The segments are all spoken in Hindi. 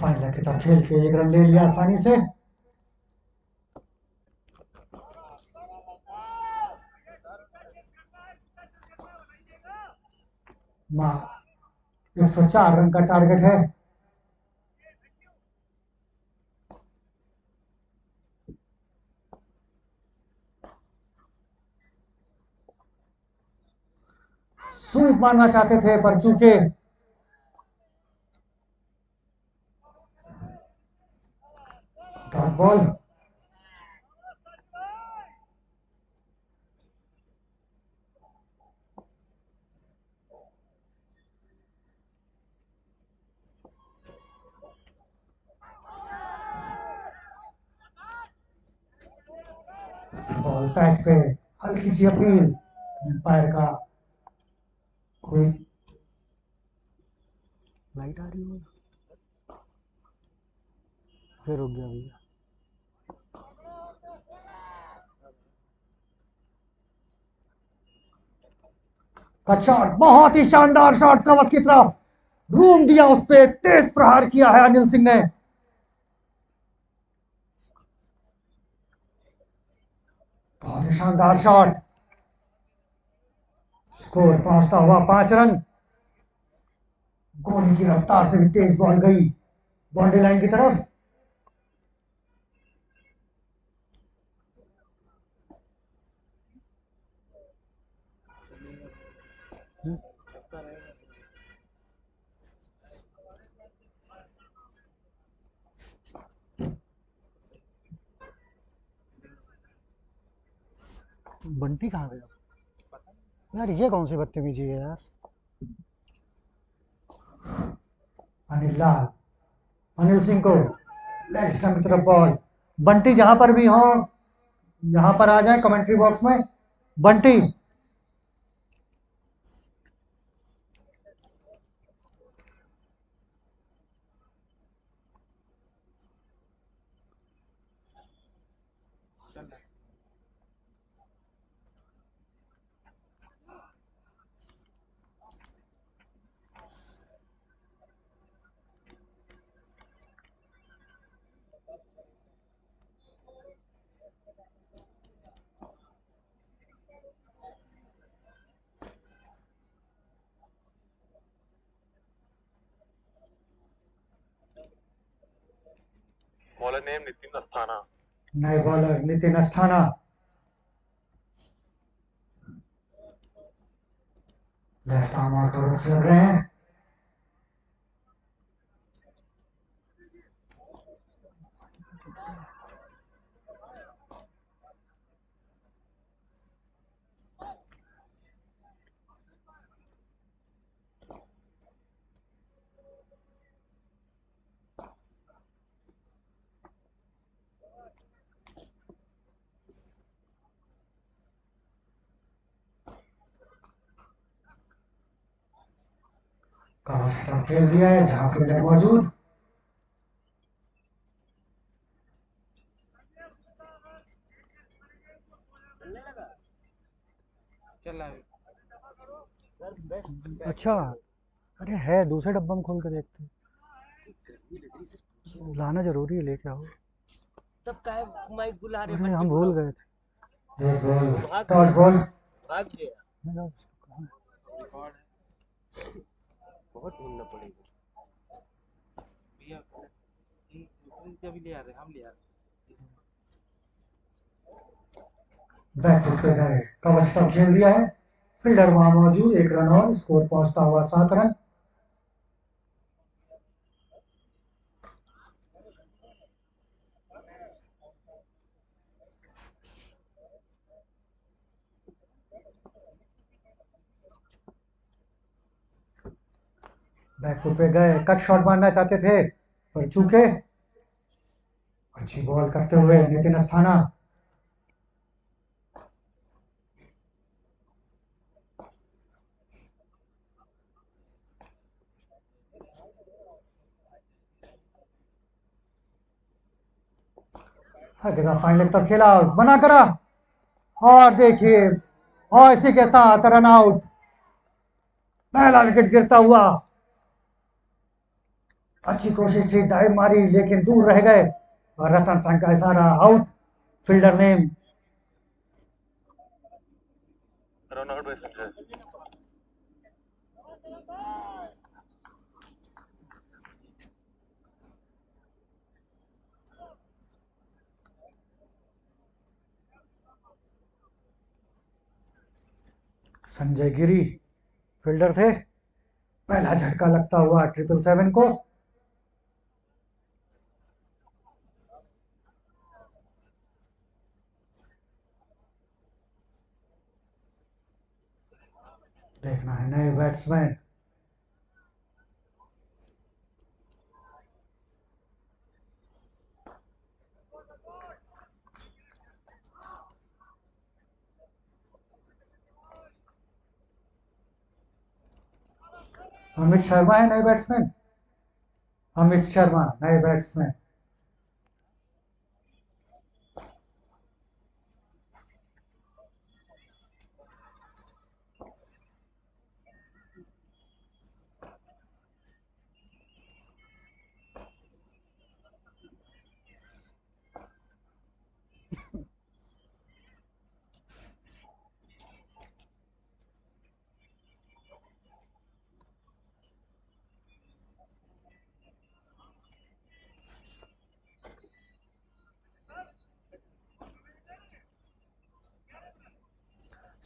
फाइनल की तरफ खेल के एक रन ले लिया आसानी से। मां 104 रन का टारगेट है। स्वीप मारना चाहते थे पर चूके। Dot ball. बॉल पैड पे हल्की सी अपील एम्पायर का। कोई लाइट आ रही है, फिर रुक गया भैया। कट शॉट, बहुत ही शानदार शॉट कवच की तरफ, रूम दिया उस पे, तेज प्रहार किया है अनिल सिंह ने। बहुत ही शानदार शॉट। स्कोर पहुंचता हुआ 5 रन। गोली की रफ्तार से भी तेज बॉल गई बाउंड्री लाइन की तरफ। बंटी कहाँ गया यार? ये कौन सी बदतमीजी है यार? अनिल लाल, अनिल सिंह को लेग स्टंप की तरफ बॉल। बंटी जहां पर भी हो यहां पर आ जाए कमेंट्री बॉक्स में। बंटी बॉलर नेम नितिन अस्थाना। नए bowler Nitin Asthana. Left arm order लग रहे हैं। कवर खेल दिया है जहां फील्डर मौजूद। अच्छा, अरे है दूसरे डब्बा में खोल के देखते। लाना जरूरी है, लेके आओ। तब काय माइक बुला रहे? अरे हम भूल गए थे। एक बॉल, डॉट बॉल। भाग गया। मैं कहा, उसको कहाँ है? बहुत ढूंढना पड़ेगा भैया। जब ले आ रहे हम ले आ रहे। बैकफुट पे गए, कवच तक खेल दिया है। फील्डर वहां मौजूद, एक रन और, स्कोर पहुंचता हुआ 7 रन। बैकफुट पे गए, कट शॉट मारना चाहते थे पर चूके। अच्छी बॉल करते हुए नितिन अस्थाना। हर जगह फाइनल तक खेला, बना करा और देखिए, और इसी के साथ रन आउट। पहला विकेट गिरता हुआ। अच्छी कोशिश थी, डाइव मारी लेकिन दूर रह गए और रतन संघ का इशारा out. Fielder name run out by Sanjay. Sanjay Giri fielder थे। पहला झटका लगता हुआ 777 को। देखना है नए बैट्समैन। अमित शर्मा है नए बैट्समैन। अमित शर्मा नए बैट्समैन।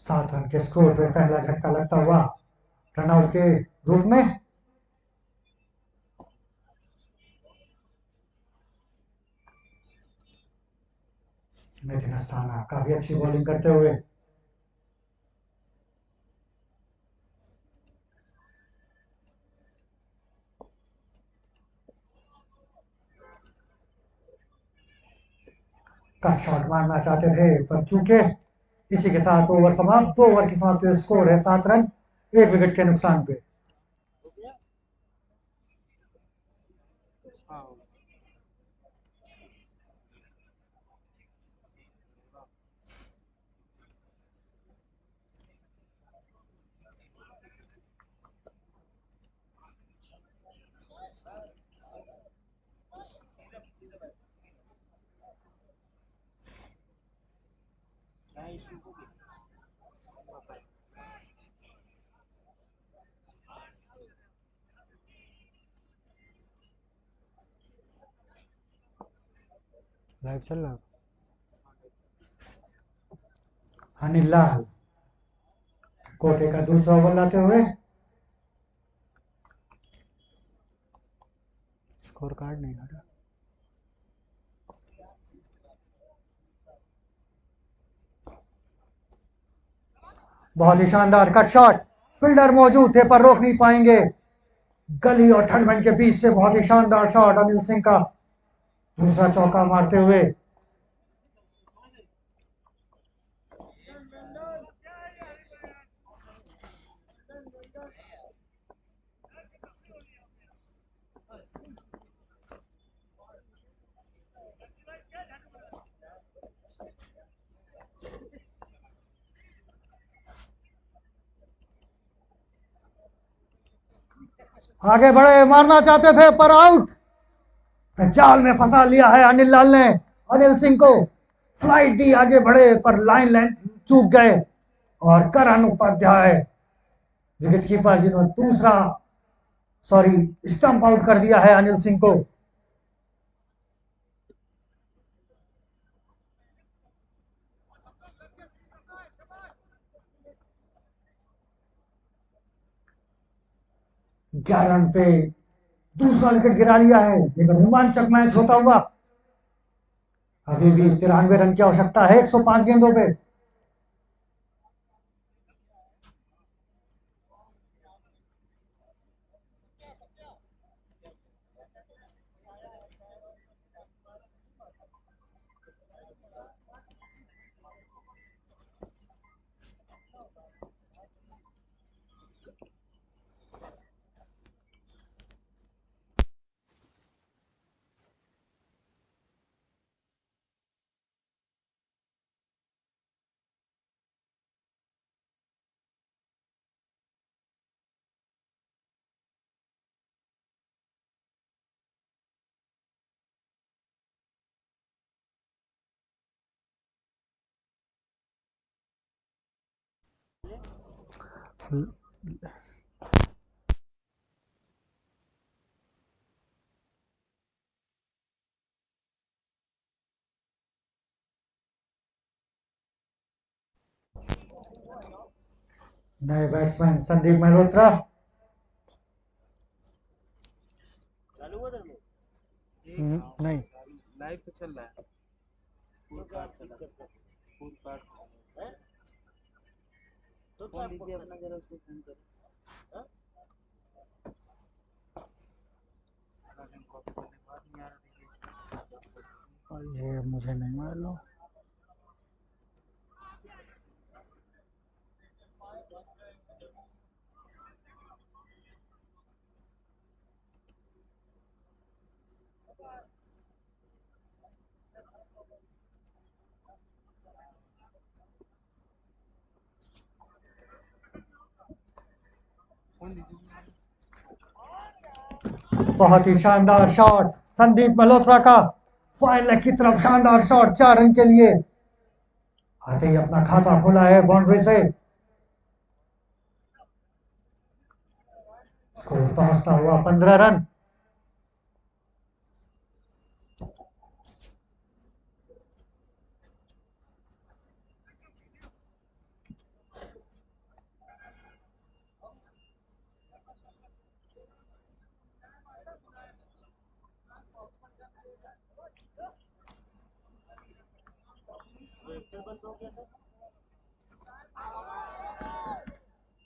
सात रन के स्कोर पे पहला झटका लगता हुआ रनआउट के रूप में। नितिन अस्थाना काफी अच्छी बॉलिंग करते हुए। कट शॉट मारना चाहते थे पर चूके। इसी के साथ ओवर समाप्त। 2 ओवर की समाप्ति। स्कोर है 7 रन 1 विकेट के नुकसान पे। हाँ क्या इशू हो गया? लाइव चल रहा है। अनिल लाल कोटे का दूसरा ओवर लाते हुए। स्कोर कार्ड नहीं आ रहा। बहुत ही शानदार कट शॉट। फील्डर मौजूद थे पर रोक नहीं पाएंगे। गली और थर्डमैन के बीच से बहुत ही शानदार शॉट अनिल सिंह का। दूसरा चौका मारते हुए। आगे बढ़े मारना चाहते थे पर आउट। जाल में फंसा लिया है अनिल लाल ने अनिल सिंह को। फ्लाइट दी आगे बढ़े पर लाइन लेंथ चूक गए। और करण उपाध्याय विकेट कीपर जिन्होंने दूसरा स्टंप आउट कर दिया है अनिल सिंह को। ग्यारह रन पे दूसरा विकेट गिरा लिया है। लेकिन रोमांचक मैच होता हुआ। अभी भी 93 रन की आवश्यकता है 105 गेंदों पे। नए बैट्समैन संदीप मल्होत्रा। नहीं, लाइव तो चल रहा है, स्कोर कार्ड चल रहा है, स्कोर कार्ड फोन लीजिए अपना, जरा उसको फोन करो। कॉपी करने के बाद नहीं आ रहा, देखिए और ये मुझे नहीं मालूम। फोन लीजिए। बहुत ही शानदार शॉट संदीप मल्होत्रा का, फाइन लेग की तरफ शानदार शॉट 4 रन के लिए। आते ही अपना खाता खोला है बाउंड्री से। स्कोर पहुंचता हुआ 15 रन।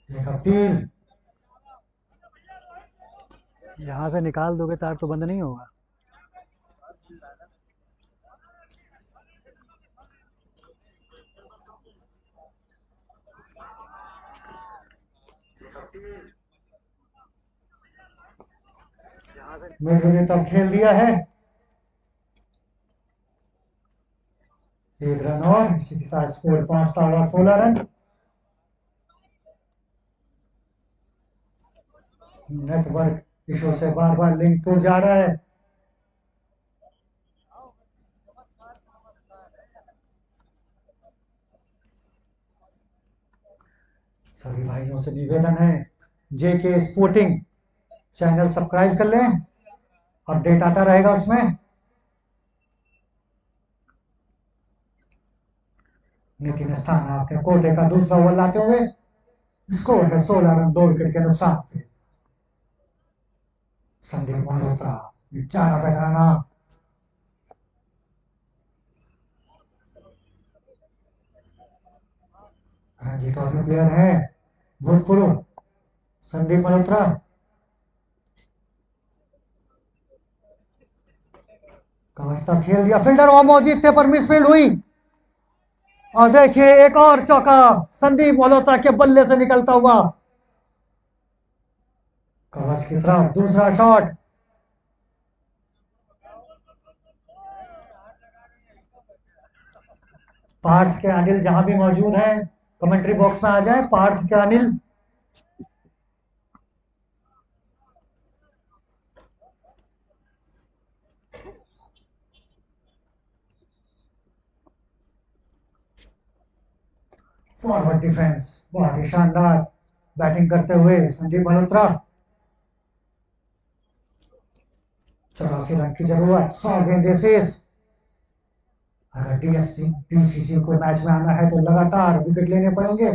एक अपील, यहाँ से निकाल दोगे तार तो बंद नहीं होगा। मिडू ने तब खेल दिया है। 1 रन और, इसी के साथ स्कोर पहुंचता हुआ 16 रन। नेटवर्क इशू से बार बार लिंक टूट जा रहा है। सभी भाइयों से निवेदन है, जेके स्पोर्टिंग चैनल सब्सक्राइब कर लें, अपडेट आता रहेगा उसमें। नितिन स्थान आपके कोटे का दूसरा ओवर लाते हुए, स्कोर है 16 रन 2 विकेट के नुकसान पे। संदीप मल्होत्रा 4 पैसाना रणजी ट्रॉफी प्लेयर है भूतपूर्व संदीप मल्होत्रा। कवचता खेल दिया, फील्डर वहां मौजूद थे पर मिसफील्ड हुई। और देखिए एक और चौका संदीप मल्होत्रा के बल्ले से निकलता हुआ। कवच की तरफ दूसरा शॉट। पार्थ के अनिल जहां भी मौजूद हैं, कमेंट्री बॉक्स में आ जाए। पार्थ के अनिल, फॉरवर्ड डिफेंस, बहुत ही शानदार बैटिंग करते हुए संदीप मल्होत्रा। 84 रन की जरूरत, 100 गेंदें शेष। अगर डीसीसी को मैच में आना है तो लगातार विकेट लेने पड़ेंगे।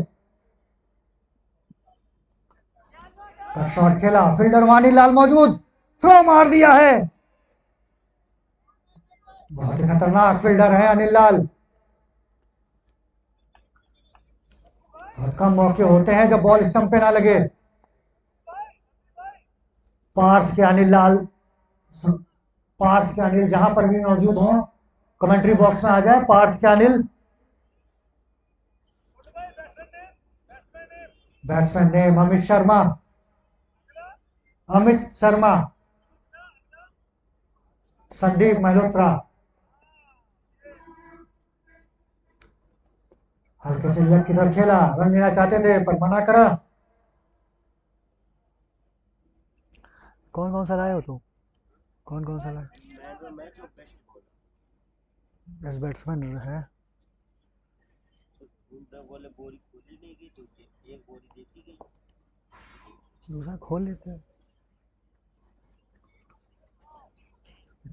शॉट खेला, फील्डर वानी लाल मौजूद, थ्रो मार दिया है। बहुत ही खतरनाक फील्डर है अनिल लाल। बहुत कम मौके होते हैं जब बॉल स्टंप पे ना लगे। पार्थ के अनिल लाल, पार्थ के अनिल जहां पर भी मौजूद हो, कमेंट्री बॉक्स में आ जाए। पार्थ के अनिल, बैट्समैन नेम अमित शर्मा, अमित शर्मा। संदीप मल्होत्रा हल्के से लेग की तरफ खेला, रन लेना चाहते थे पर मना करा। कौन कौन सा लाए हो तुम? कौन कौन सा लाए? बेस्ट बैट्समैन है। बोले बोरी खोली नहीं गई तो एक बोरी देती गई। दूसरा खोल लेते हैं।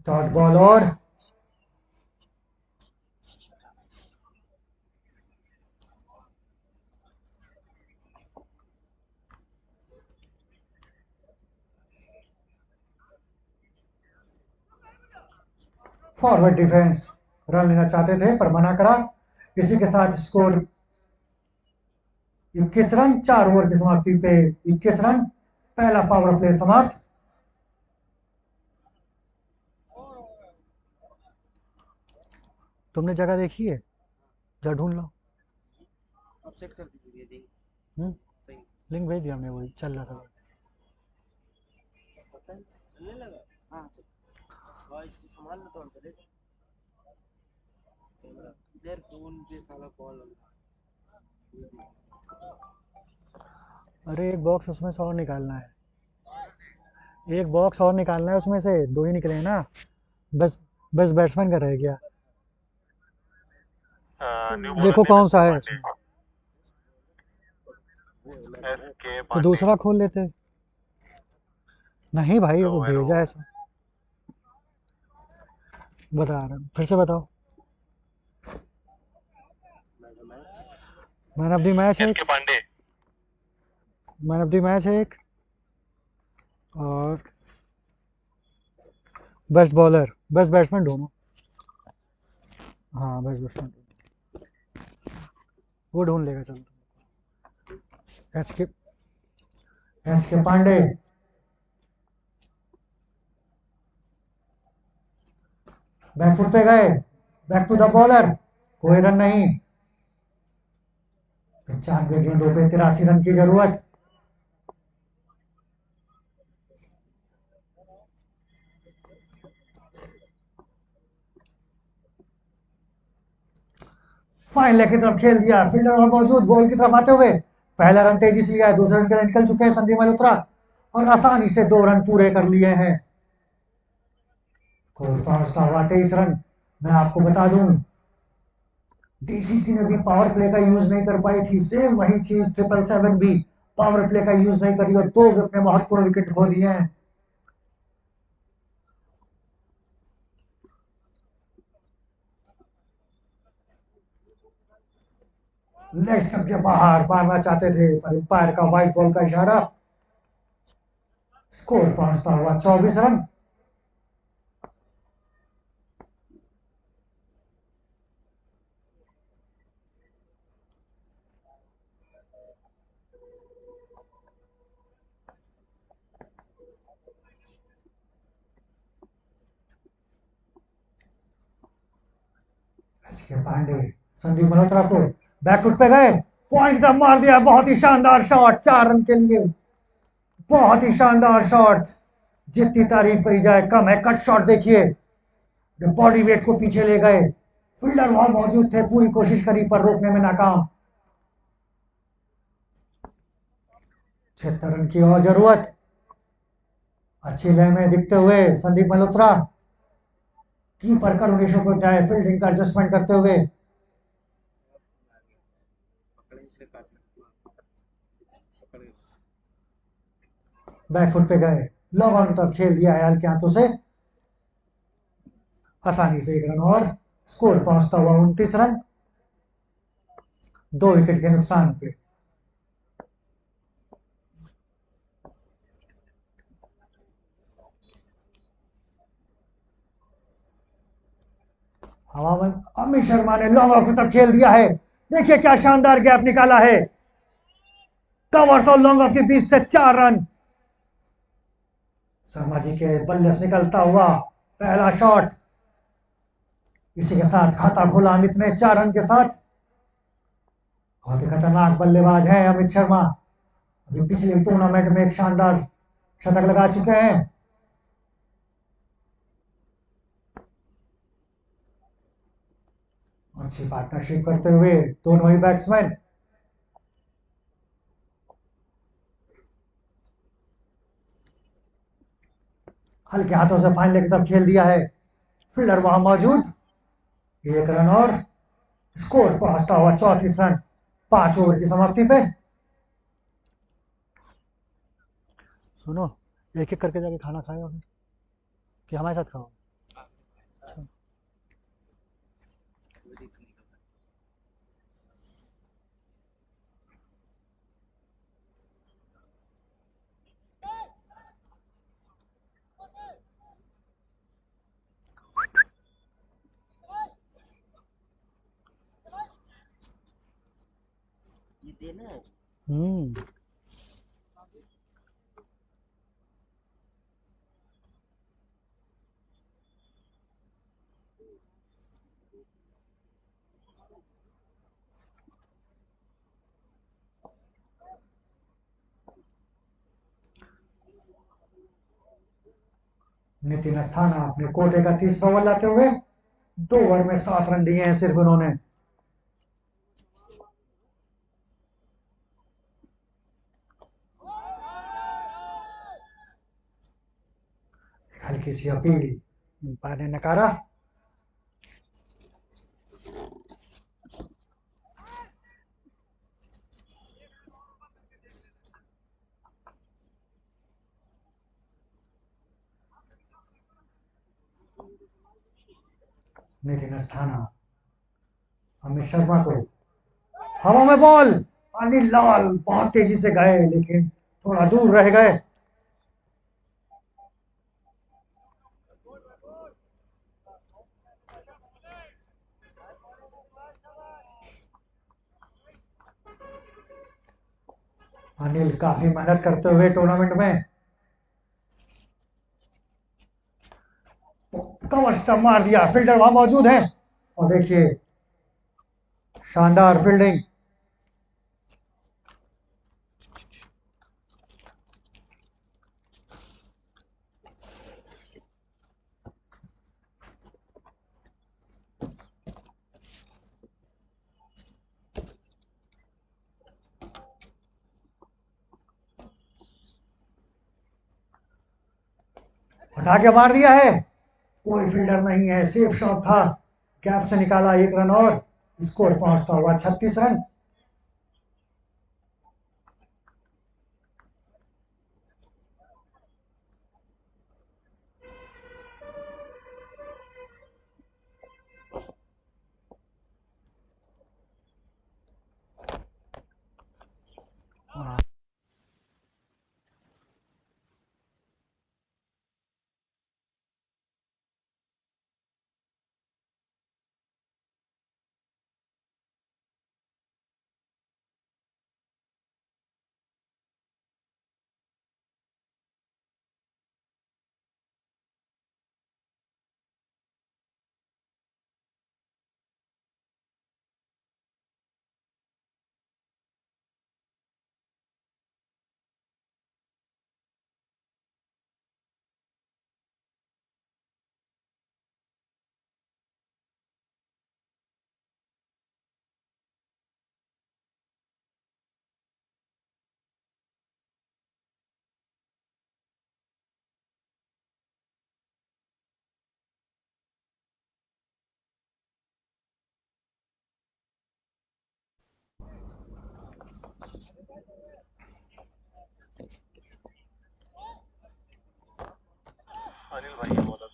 डॉट बॉल और फॉरवर्ड डिफेंस रन लेना चाहते थे पर मना करा। इसी के साथ स्कोर 21 रन, 4 ओवर की समाप्ति पे 21 रन। पहला पावर प्ले समाप्त। तुमने जगह देखी है? जा ढूंढ लो। अब सेट कर दीजिए ये देख सही लिंक भेज दिया हमने, वही चल रहा था। पता है चलने लगा। हाँ भाई इसको संभाल लो तो हम चले जाए। कैमरा इधर फोन पे साला कॉल अरे एक बॉक्स उसमें से और निकालना है, एक बॉक्स और निकालना है, उसमें से 2 ही निकले हैं ना। बस बस बैट्समैन का रह गया। न्यू देखो बॉलर कौन सा है एसके उसमें। तो पांडे। दूसरा खोल लेते। नहीं भाई वो लोवेरो। भेजा है सब। बता रहा हूँ, फिर से बताओ। मैन ऑफ द मैच है एक, SK Pandey. Man of the match है एक, और बेस्ट बॉलर, बेस्ट बैट्समैन दोनों। हाँ बेस्ट बैट्समैन वो ढूंढ लेगा। चलो एसके पांडे बैकफुट पे गए, बैक टू द बॉलर, कोई रन नहीं। 95 गेंदों पे 83 रन की जरूरत। फाइन लेग की तरफ खेल दिया, फील्डर वहां मौजूद, बॉल की तरफ आते हुए पहला रन तेजी से लिया है, दूसरे रन के लिए निकल चुके हैं संदीप मल्होत्रा और आसानी से 2 रन पूरे कर लिए हैं। स्कोर पहुंचता हुआ 23 रन। मैं आपको बता दूं डीसीसी ने भी पावर प्ले का यूज नहीं कर पाई थी, सेम वही चीज 777 भी पावर प्ले का यूज नहीं करी और 2 अपने महत्वपूर्ण विकेट खो दिए हैं। लेग स्टंप के बाहर मारना चाहते थे पर अंपायर का व्हाइट बॉल का इशारा। स्कोर पहुंचता हुआ 24 रन। एसके पांडे संदीप मल्होत्रा को बैकफुट पे गए, पॉइंट तक मार दिया, बहुत ही शानदार शॉट 4 रन के लिए, बहुत ही शानदार शॉट। जितनी तारीफ करी जाए कम है। कट शॉट देखिए, बॉडी वेट को पीछे ले गए, फील्डर वहां मौजूद थे, पूरी कोशिश करी पर रोकने में नाकाम। 76 रन की और जरूरत। अच्छी लय में दिखते हुए संदीप मल्होत्रा, कीपर करुणेश उपाध्याय फील्डिंग का एडजस्टमेंट करते हुए पकड़े इसलिए काटना पकड़े बैकफुट पे गए, लॉन्ग ऑन की तरफ खेल दिया है हल्के हाथों से, आसानी से 1 रन और। स्कोर पहुंचता हुआ 29 रन, 2 विकेट के नुकसान पे। हवा में अमित शर्मा ने लॉन्ग ऑफ की तरफ खेल दिया है, देखिए क्या शानदार गैप निकाला है, कवर्स और लॉन्ग ऑफ के बीच से 4 रन। शर्मा जी के बल्ले से निकलता हुआ पहला शॉट, इसी के साथ खाता खोला अमित ने 4 रन के साथ। बहुत ही खतरनाक बल्लेबाज हैं अमित शर्मा, अभी पिछले टूर्नामेंट में एक शानदार शतक लगा चुके हैं। अच्छी पार्टनरशिप करते हुए दोनों ही बैट्समैन। हल्के हाथों से फाइन लेग की तरफ खेल दिया है, फील्डर वहां मौजूद, 1 रन और। स्कोर पहुंचता हुआ 34 रन। 5 ओवर की समाप्ति पे। सुनो, एक एक करके जाके खाना खाएगा फिर, कि हमारे साथ खाओ? अच्छा। ये देना है। हम्म। नितिन अस्थाना अपने कोटे का 30वां बॉल लाते हुए 2 ओवर में 7 रन दिए हैं सिर्फ उन्होंने। हल्की सी अपील, अंपायर ने नकारा। नितिन अस्थाना अमित शर्मा को, हवा में बॉल, अनिल लाल बहुत तेजी से गए लेकिन थोड़ा दूर रह गए। अनिल काफी मेहनत करते हुए टूर्नामेंट में कवर स्टंप मार दिया, फील्डर वहां मौजूद है और देखिए शानदार फील्डिंग। उठा के मार दिया है, कोई फील्डर नहीं है, सेफ शॉट था, गैप से निकाला 1 रन और स्कोर पहुंचता हुआ 36 रन। हाँ, अनिल भाई है बोला।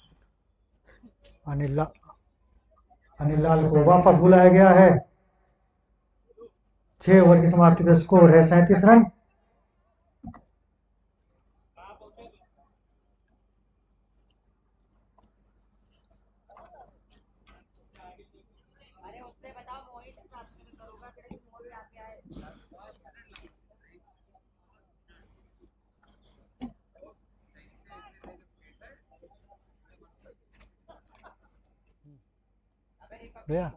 अनिल लाल को वापस बुलाया गया है। 6 ओवर की समाप्ति पे स्कोर है 37 रन। भैया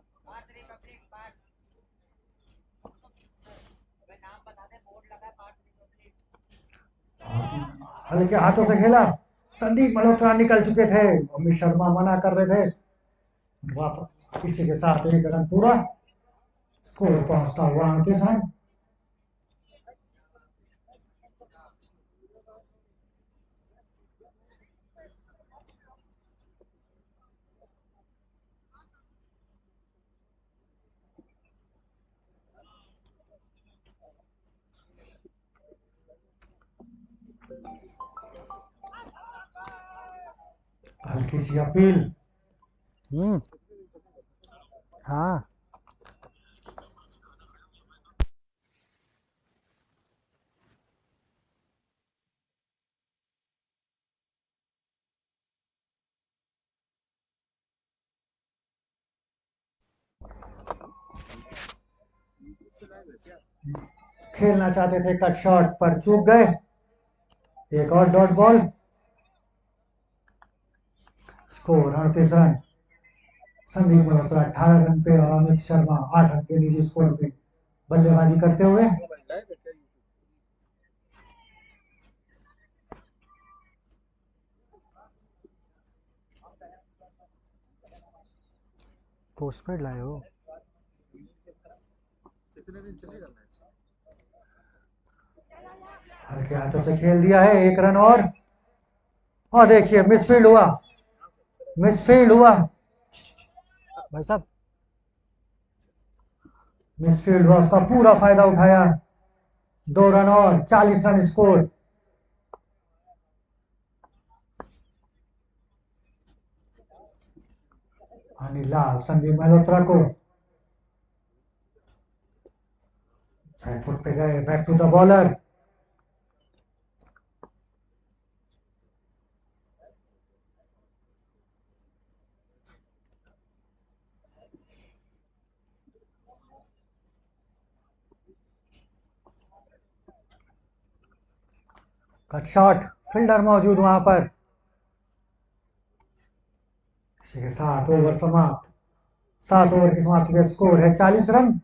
हल्के हाथों से खेला, संदीप मल्होत्रा निकल चुके थे, अमित शर्मा मना कर रहे थे। वापस इसी के साथ 1 रन पूरा, स्कोर पहुंचता हुआ 38 रन। हल्की सी अपील। हाँ खेलना चाहते थे कट शॉट पर चूक गए। एक और dot ball. Score 38 run. Sandeep Malhotra 18 run पे और अमित शर्मा 8 रन के निजी स्कोर पे बल्लेबाजी करते हुए। पोस्टपेड लाए हो। हल्के हाथों से खेल दिया है। एक रन और देखिए मिसफील्ड हुआ। मिसफील्ड हुआ। भाई साहब मिसफील्ड हुआ, उसका पूरा फायदा उठाया। 2 रन और 40 रन स्कोर। लाल संदीप मल्होत्रा को बैकफुट पे गए। Back to the bowler. Cut shot. Fielder मौजूद वहां पर। इसी के साथ ओवर समाप्त। 7 ओवर की समाप्ति का स्कोर है 40 रन।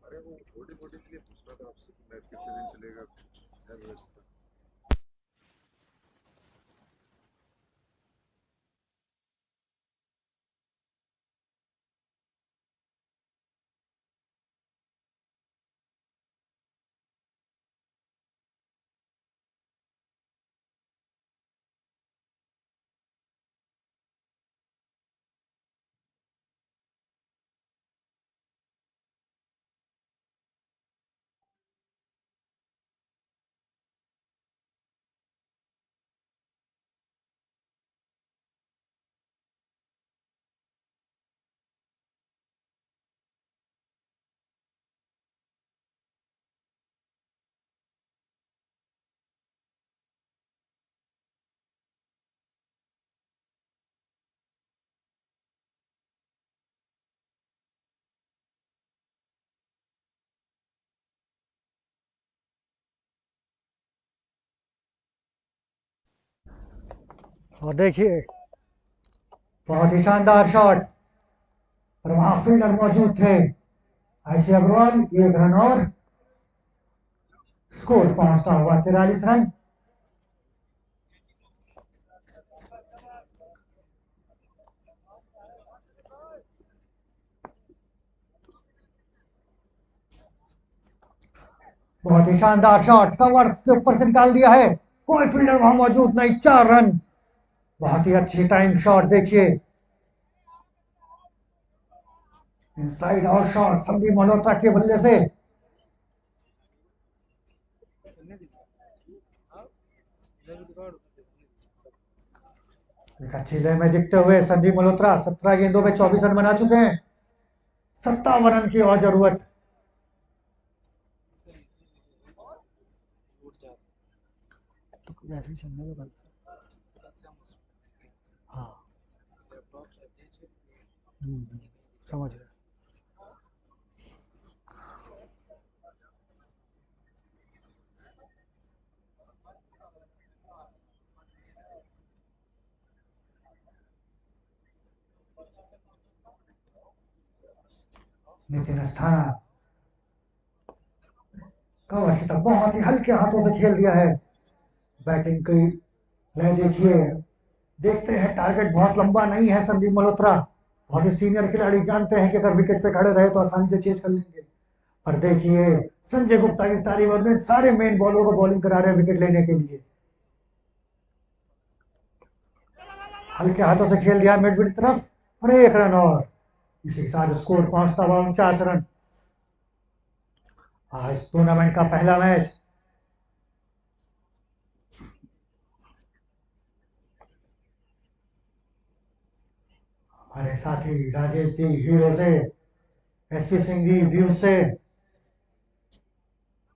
अरे वो छोटी छोटी के लिए पूछ रहा था आपसे कि मैच कितने दिन चलेगा, क्या व्यवस्था। और देखिए बहुत ही शानदार शॉट। पर वहां फील्डर मौजूद थे। आशी अग्रवाल 1 रन और स्कोर पहुंचता हुआ 43 रन। बहुत ही शानदार शॉट। कवर के ऊपर से निकाल दिया है। कोई फील्डर वहां मौजूद नहीं। 4 रन। बहुत ही अच्छी टाइम शॉट। देखिए inside out shot Sandeep Malhotra के बल्ले से। एक अच्छी लय में दिखते हुए संदीप मल्होत्रा 17 गेंदों में 24 रन बना चुके हैं। 57 रन की और जरूरत। तो ऐसे ही चलने का। हाँ समझ गया। नितिन अस्थाना कवच की तरफ बहुत ही हल्के हाथों से खेल दिया है। बैटिंग की लय देखिए। देखते हैं टारगेट बहुत लंबा नहीं है। संदीप मल्होत्रा बहुत ही सीनियर खिलाड़ी, जानते हैं कि अगर विकेट पे खड़े रहे तो आसानी से चेज कर लेंगे। पर देखिए संजय गुप्ता की तारीफ में सारे मेन बॉलर को बॉलिंग करा रहे हैं विकेट लेने के लिए। हल्के हाथों से खेल दिया मिड विकेट तरफ और 1 रन और इसी के साथ स्कोर पहुंचता हुआ 49 रन। आज टूर्नामेंट का पहला मैच हमारे साथी राजेश जी हीरो से, एसपी सिंह जी व्यूज से,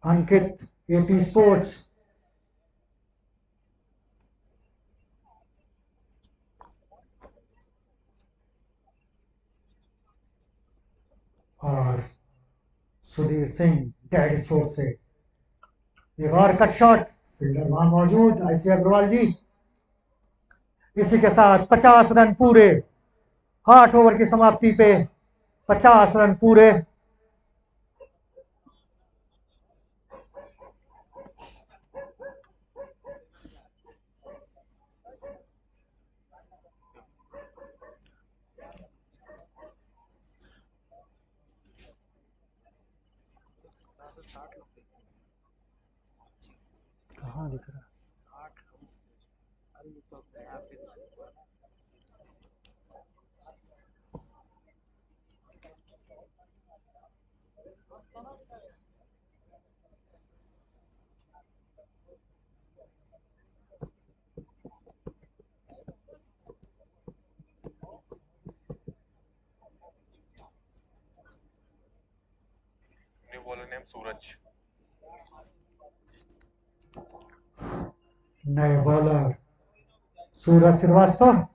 अंकित एपी स्पोर्ट्स, और सुधीर सिंह डैड स्पोर्ट्स से। एक और कट शॉट, फील्डर वहां मौजूद आईसी अग्रवाल जी। इसी के साथ 50 रन पूरे, 8 ओवर की समाप्ति पे 50 रन पूरे। कहाँ दिख रहा है? अरे ये तो यहाँ पे हुआ ना। न्यू बॉलर नेम सूरज। नए बॉलर सूरज श्रीवास्तव।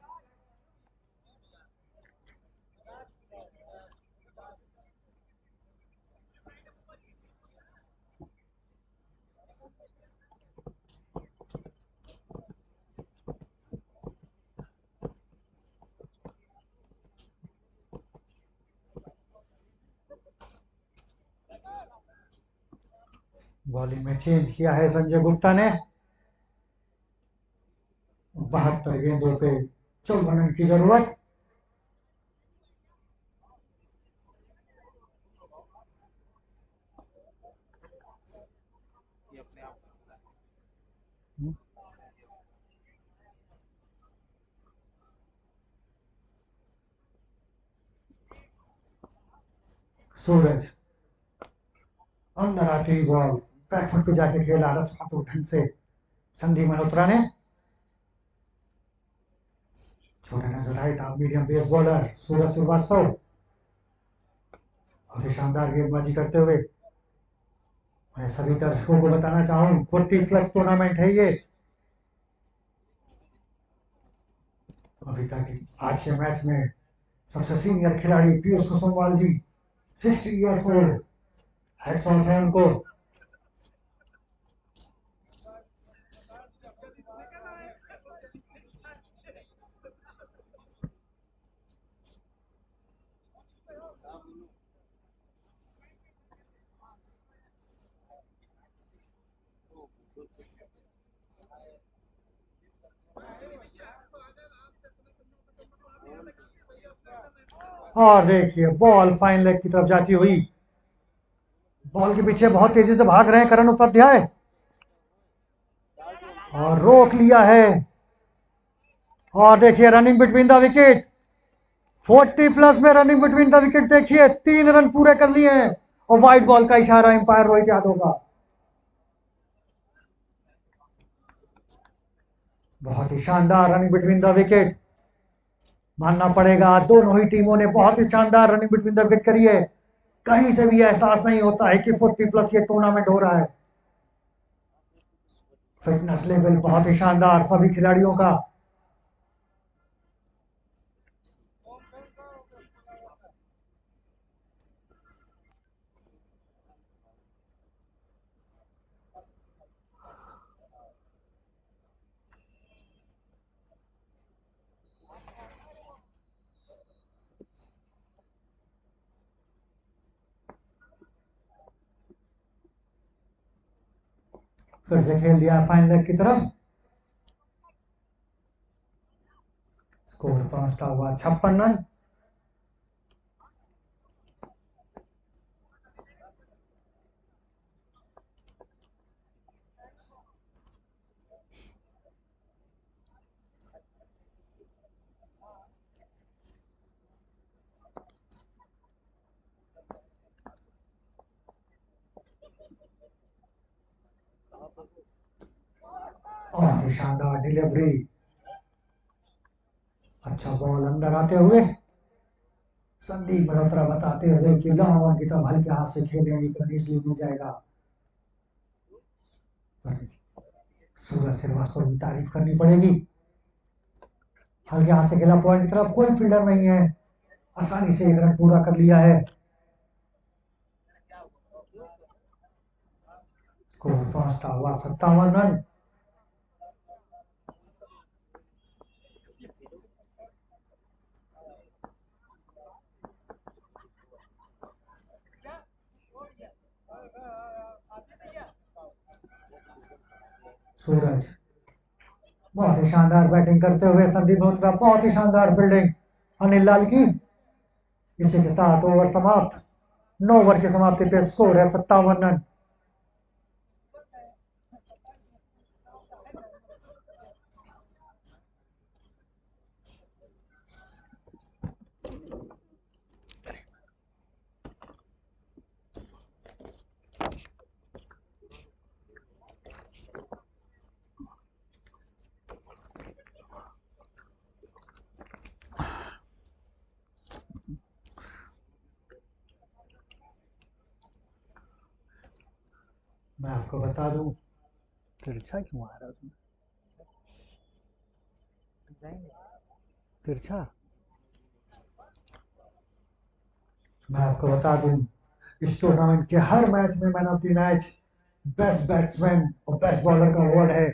बॉलिंग में चेंज किया है संजय गुप्ता ने। 72 गेंदों पे 14 रन की जरूरत। ये अपने आप हम्म, सूरज अंदर आती हुई बॉल बैकफुट पे जाके खेला रचनात्मक ढंग से संदीप मल्होत्रा ने। छोटे नजर right arm medium pace bowler Suraj Srivastava और शानदार गेंदबाजी करते हुए। मैं सभी दर्शकों को बताना चाहूँ 40+ टूर्नामेंट है ये। अभी तक आज के मैच में सबसे सीनियर खिलाड़ी पीयूष कुसुमवाल जी 60 ईयर्स ओल्ड, हैट्स ऑफ है उनको। और देखिए बॉल फाइन लेग की तरफ जाती हुई। बॉल के पीछे बहुत तेजी से भाग रहे हैं करण उपाध्याय और रोक लिया है। और देखिए रनिंग बिटवीन द विकेट, 40+ में रनिंग बिटवीन द विकेट। देखिए 3 रन पूरे कर लिए हैं और वाइड बॉल का इशारा अंपायर रोहित यादव का। बहुत ही शानदार रनिंग बिटवीन द विकेट, मानना पड़ेगा दोनों ही टीमों ने बहुत ही शानदार रनिंग बिटवीन द विकेट करी है। कहीं से भी एहसास नहीं होता है कि 40+ ये टूर्नामेंट हो रहा है। फिटनेस लेवल बहुत ही शानदार सभी खिलाड़ियों का। फिर से खेल दिया फाइन लेग की तरफ। स्कोर पहुंचता हुआ 56 रन। ही शानदार डिलीवरी। अच्छा बॉल अंदर आते हुए संदीप मल्होत्रा बताते हुए कि लॉन्ग ऑन की तरफ हल्के हाथ से खेलेंगे तो इसलिए मिल जाएगा। पर सूरज श्रीवास्तव की तारीफ करनी पड़ेगी। हल्के हाथ से खेला पॉइंट की तरफ, कोई फील्डर नहीं है, आसानी से एक रन पूरा कर लिया है। स्कोर पहुंचता हुआ 57 रन। सूरज बहुत ही शानदार बैटिंग करते हुए संदीप मल्होत्रा, बहुत ही शानदार फील्डिंग अनिल लाल की। इसी के साथ ओवर समाप्त। 9 ओवर की समाप्ति पे स्कोर है 57 रन। मैं आपको बता दूं, तिरछा क्यों आ रहा है? डिजाइन तिरछा मैं आपको बता दूं, इस टूर्नामेंट के हर मैच में man of the match best batsman और बेस्ट बॉलर का अवार्ड है।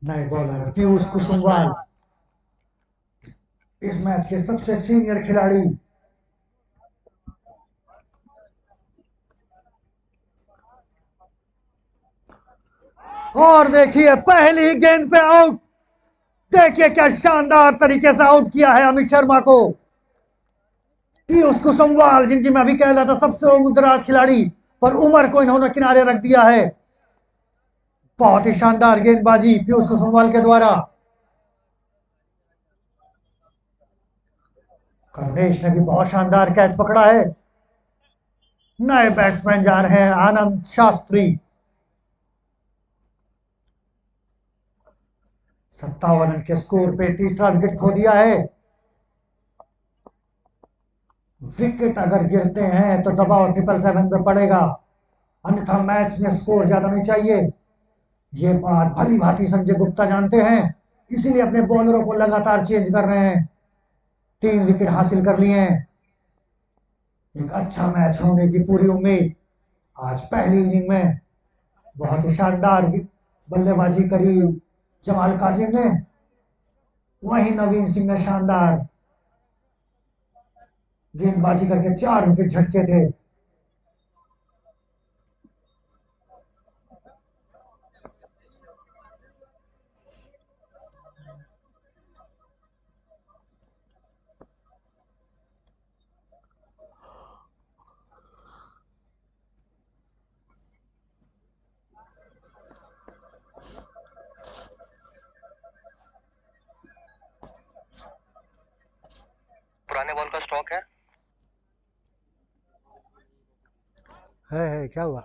नए बॉलर पीयूष कुसुमवाल, इस मैच के सबसे सीनियर खिलाड़ी। और देखिए पहली गेंद पे आउट। देखिए क्या शानदार तरीके से आउट किया है अमित शर्मा को। पीयूष कुसुमवाल, जिनकी मैं अभी कह रहा था सबसे उम्रदराज खिलाड़ी, पर उम्र को इन्होंने किनारे रख दिया है। बहुत ही शानदार गेंदबाजी पीयूष कुसुमवाल के द्वारा। करुणेश ने भी बहुत शानदार कैच पकड़ा है। नए बैट्समैन जा रहे हैं आनंद शास्त्री। 57 रन के स्कोर पे तीसरा विकेट खो दिया है। विकेट अगर गिरते हैं तो दबाव 777 पे पड़ेगा, अन्यथा मैच में स्कोर ज्यादा नहीं चाहिए। ये बात भली भांति संजय गुप्ता जानते हैं, इसीलिए अपने बॉलरों को लगातार चेंज कर रहे हैं। 3 विकेट हासिल कर लिए हैं। एक अच्छा मैच होने की पूरी उम्मीद। आज पहली इनिंग में बहुत ही शानदार बल्लेबाजी करी जमाल काजिम ने, वहीं नवीन सिंह ने शानदार गेंदबाजी करके 4 विकेट झटके थे। पुराने बॉल का स्टॉक है क्या हुआ?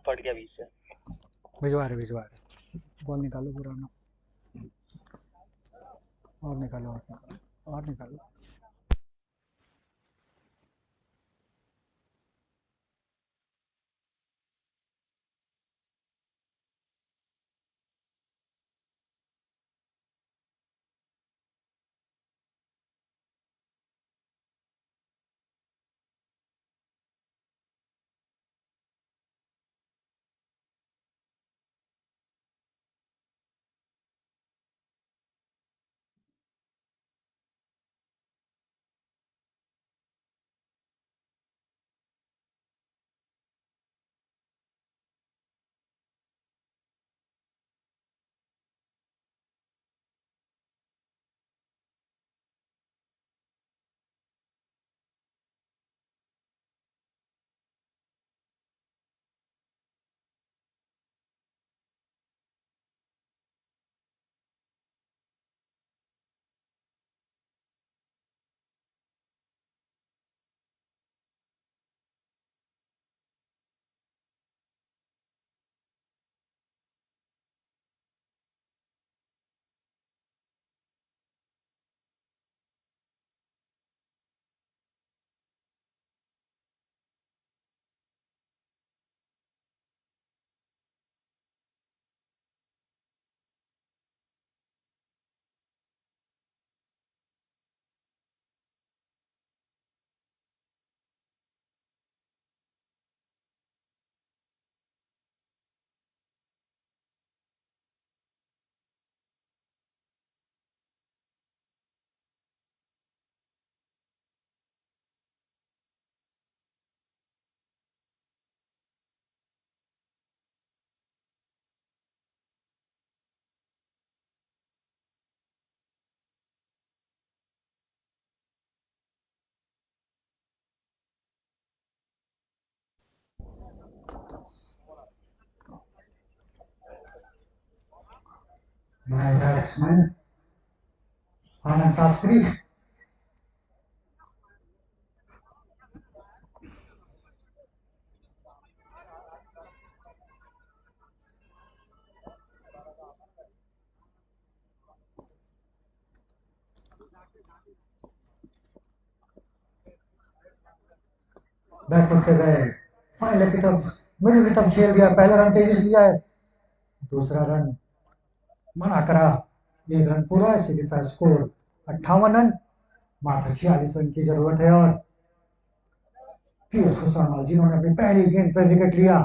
फट गया बीच से। भिजवा रहे बॉल निकालो पुराना, और निकालो। नए बैट्समैन आनंद शास्त्री। बैकफुट पे गए, फाइनल की तरफ मिडिल की तरफ खेल दिया, पहला रन तेजी से लिया है, दूसरा रन मना करा, एक रन पूरा, इसी के साथ स्कोर 58 रन, मात्र 46 रन की जरूरत है। और पीयूष कुशवाहा जिन्होंने अपनी पहली गेंद पर विकेट लिया,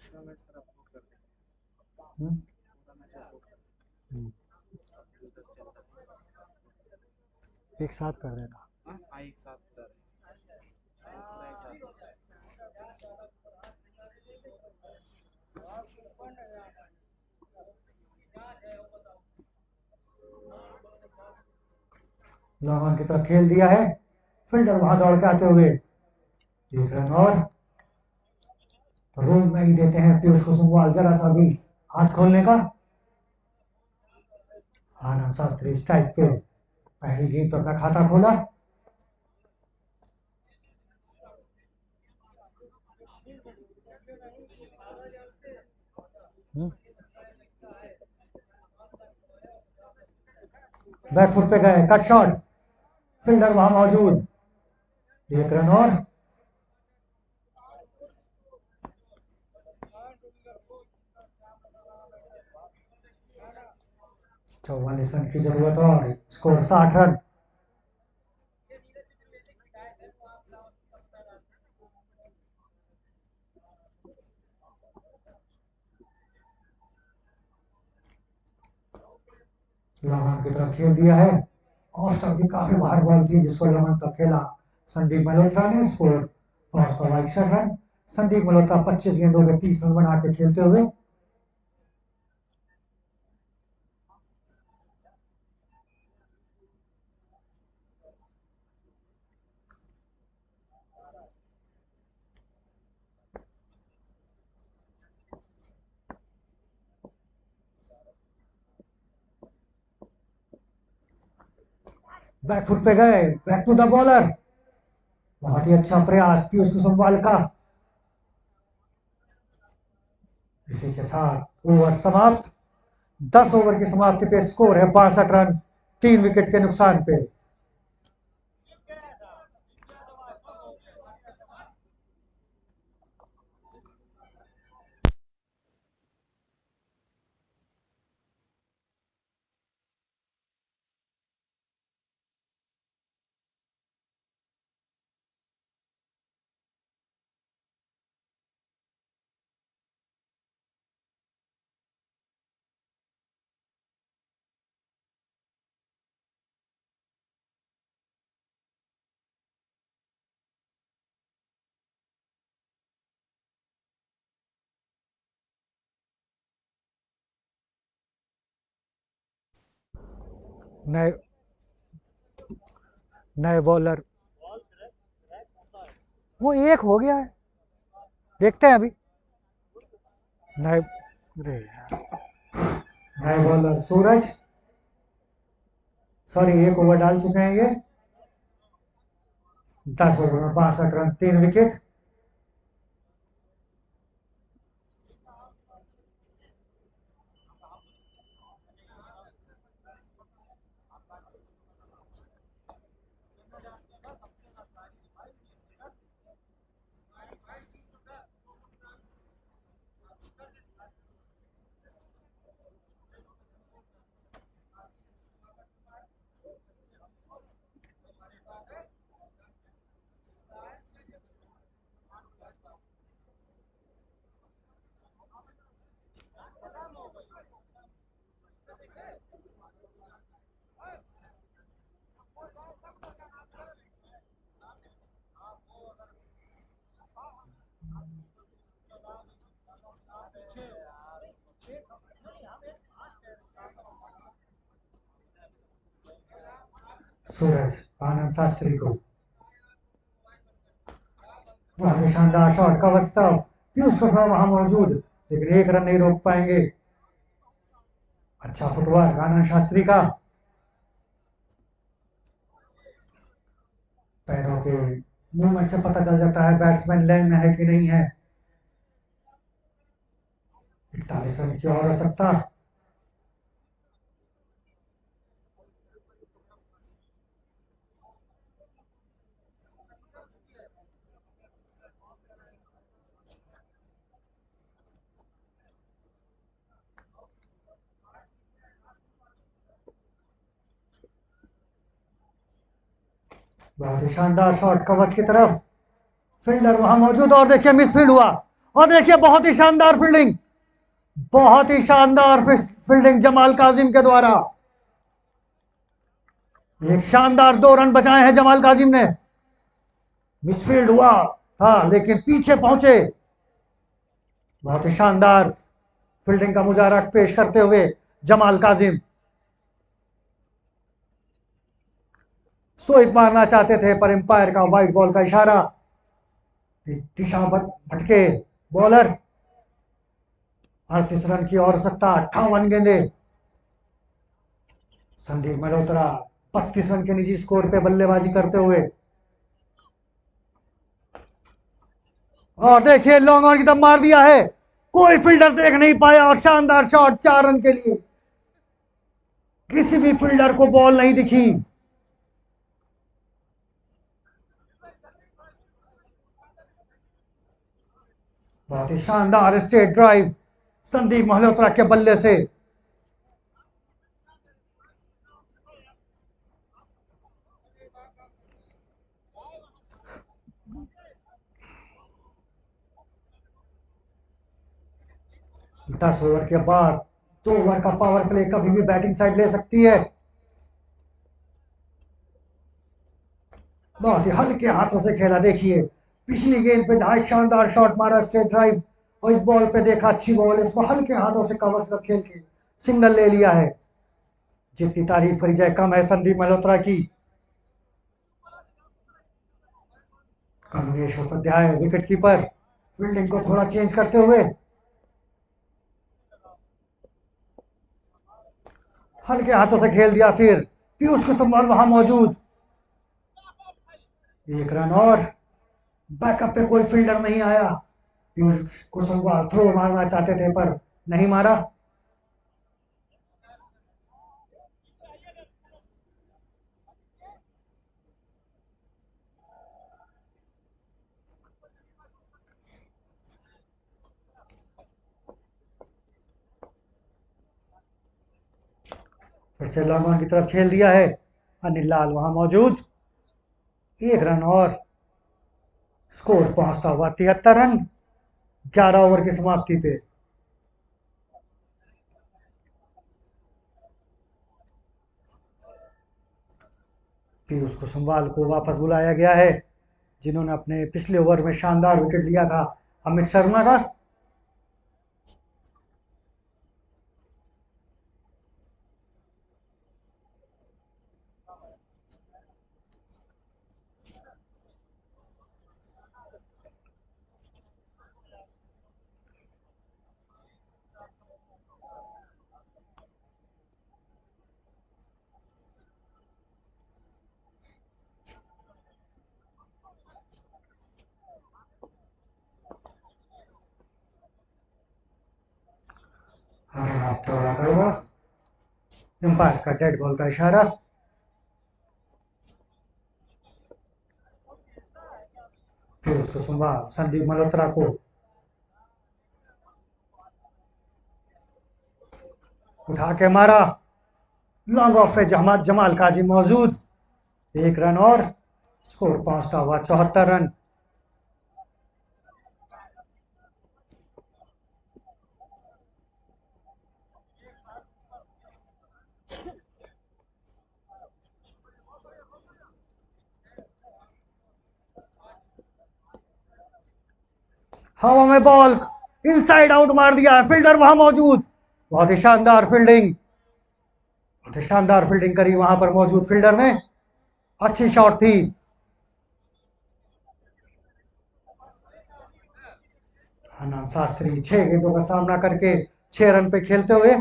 पूरा मैच सर अपलोड कर देंगे, हम्म, पूरा मैच अपलोड कर हम्म, देंगे, उधर चल रहा है। एक साथ कर देना। हाँ हाँ, एक साथ कर रहे हैं, पूरा एक साथ होता है। लॉन्ग ऑन की तरफ खेल दिया है, फील्डर वहां दौड़ के आते हुए, एक रन और, रूम नहीं देते हैं पीयूष कुसुमवाल जरा सा भी हाथ खोलने का। आनंद शास्त्री स्ट्राइक पे पहली गेंद पर अपना खाता खोला, हम्म, बैकफुट पे गए, कट शॉट, फील्डर वहां मौजूद, एक रन और, 44 रन की जरूरत और स्कोर 60 रन। लॉन्ग की तरफ खेल दिया है, ऑफ स्टंप की काफी बाहर बॉल थी जिसको लॉन्ग तक खेला संदीप मल्होत्रा ने, स्कोर 561 रन। संदीप मल्होत्रा 25 गेंदों पे 30 रन बना के खेलते हुए, बैकफुट पे गए, बैक टू द बॉलर, बहुत ही अच्छा प्रयास पीयूष कुसुमवाल का। इसी के साथ ओवर समाप्त, 10 ओवर की समाप्ति पे स्कोर है 62 रन, 3 विकेट के नुकसान पे। नए नए बॉलर, वो एक हो गया है, देखते हैं अभी। नए, अरे यार, नए बॉलर सूरज, सॉरी एक ओवर डाल चुके हैं ये, 10 ओवर में 62 रन, 3 विकेट। सूरज आनंद शास्त्री को बहुत ही शानदार शॉट का वस्तव, पीयूष कुशवाहा वहां मौजूद, लेकिन एक रन नहीं रोक पाएंगे। अच्छा फुटवर्क आनंद शास्त्री का, पैरों के मूवमेंट से पता चल जाता है बैट्समैन लाइन में है कि नहीं है। 41 रन की और आवश्यकता। बहुत ही शानदार शॉट कवच की तरफ, फील्डर वहां मौजूद और देखिए मिसफील्ड हुआ। और देखिए बहुत ही शानदार फील्डिंग, बहुत ही शानदार फील्डिंग जमाल काजिम के द्वारा। एक शानदार 2 रन बचाए हैं जमाल काजिम ने। मिसफील्ड हुआ था लेकिन पीछे पहुंचे। बहुत ही शानदार फील्डिंग का मुजाहरा पेश करते हुए जमाल काजिम। स्वीप मारना चाहते थे पर एम्पायर का वाइट बॉल का इशारा। दिशा भटके बॉलर। 38 रन की और सत्ता, 58 गेंदे। संदीप मल्होत्रा 32 रन के निजी स्कोर पे बल्लेबाजी करते हुए। और देखिए लॉन्ग ऑन की तरफ मार दिया है, कोई फील्डर देख नहीं पाया और शानदार शॉट 4 रन के लिए। किसी भी फील्डर को बॉल नहीं दिखी। बहुत ही शानदार स्ट्रेट ड्राइव संदीप मल्होत्रा के बल्ले से। दस ओवर के बाद 2 ओवर का पावर प्ले कभी भी बैटिंग साइड ले सकती है। बहुत ही हल्के हाथों से खेला, देखिए पिछली गेंद पे जहां एक शानदार शॉट मारा स्ट्रेट ड्राइव, और इस बॉल पे देखा अच्छी बॉल, इसको हल्के हाथों से कवर कर खेल के सिंगल ले लिया है। जितनी तारीफ करी जाए कम है संदीप मल्होत्रा की। Kamlesh Upadhyay wicket keeper, fielding को थोड़ा चेंज करते हुए हल्के हाथों से खेल दिया। फिर पीयूष कुशवाहा वहां मौजूद, 1 रन और। बैकअप पे कोई फील्डर नहीं आया। पीयूष कुशवाहा थ्रो मारना चाहते थे पर नहीं मारा। फिर से लॉन्ग ऑन की तरफ खेल दिया है, अनिल लाल वहां मौजूद, 1 रन और। स्कोर पहुंचता हुआ 73 रन 11 ओवर की समाप्ति पे। पीयूष कुशवाहा को वापस बुलाया गया है, जिन्होंने अपने पिछले ओवर में शानदार विकेट लिया था अमित शर्मा का। थोड़ा गड़बड़, एम्पायर का डेड बॉल का इशारा। फिर उसको सुनवा संदीप मल्होत्रा को उठा के मारा, लॉन्ग ऑफ है जमाल काजिम मौजूद, 1 रन और। स्कोर पहुंचता हुआ 74 रन। हवा में बॉल इनसाइड आउट मार दिया है, फील्डर वहां मौजूद। बहुत ही शानदार फील्डिंग, बहुत ही शानदार फील्डिंग करी वहां पर मौजूद फील्डर ने। अच्छी शॉट थी। आनंद शास्त्री 6 गेंदों का सामना करके 6 रन पे खेलते हुए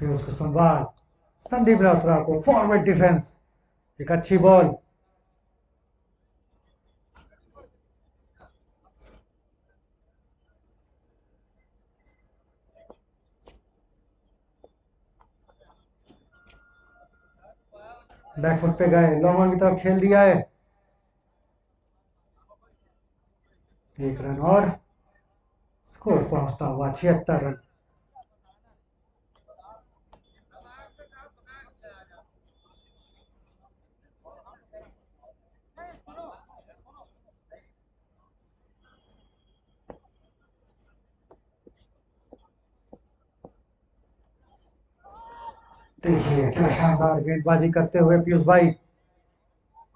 पीयूष कुसुमवाल संदीप मल्होत्रा को फॉरवर्ड डिफेंस, एक अच्छी बॉल। बैकफुट पे गए, लॉन्ग ऑन की तरफ खेल दिया है। 1 रन और स्कोर पहुंचता हुआ 76 रन। देखिए क्या शानदार गेंदबाजी करते हुए पीयूष भाई।